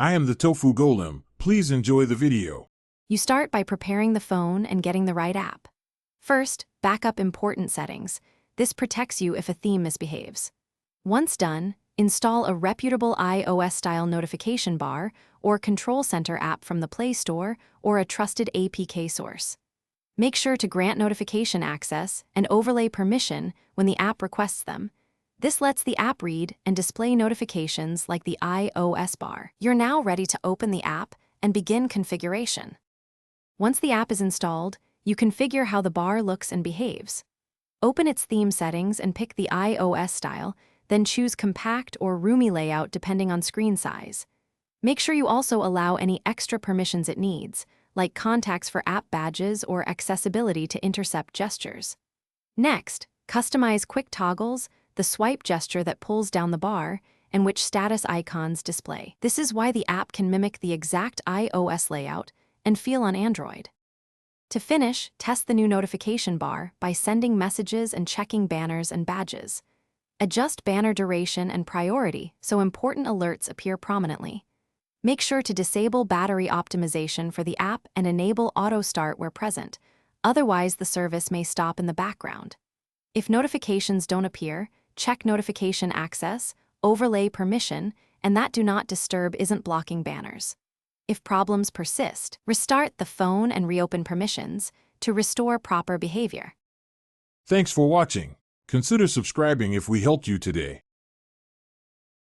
I am the Tofu Golem. Please enjoy the video. You start by preparing the phone and getting the right app. First, back up important settings. This protects you if a theme misbehaves. Once done, install a reputable iOS-style notification bar or Control Center app from the Play Store or a trusted APK source. Make sure to grant notification access and overlay permission when the app requests them. This lets the app read and display notifications like the iOS bar. You're now ready to open the app and begin configuration. Once the app is installed, you configure how the bar looks and behaves. Open its theme settings and pick the iOS style, then choose compact or roomy layout depending on screen size. Make sure you also allow any extra permissions it needs, like contacts for app badges or accessibility to intercept gestures. Next, customize quick toggles, the swipe gesture that pulls down the bar, and which status icons display. This is why the app can mimic the exact iOS layout and feel on Android. To finish, test the new notification bar by sending messages and checking banners and badges. Adjust banner duration and priority so important alerts appear prominently. Make sure to disable battery optimization for the app and enable auto start where present, otherwise the service may stop in the background. If notifications don't appear, check notification access, overlay permission, and that do not disturb isn't blocking banners. If problems persist, restart the phone and reopen permissions to restore proper behavior. Thanks for watching. Consider subscribing if we helped you today.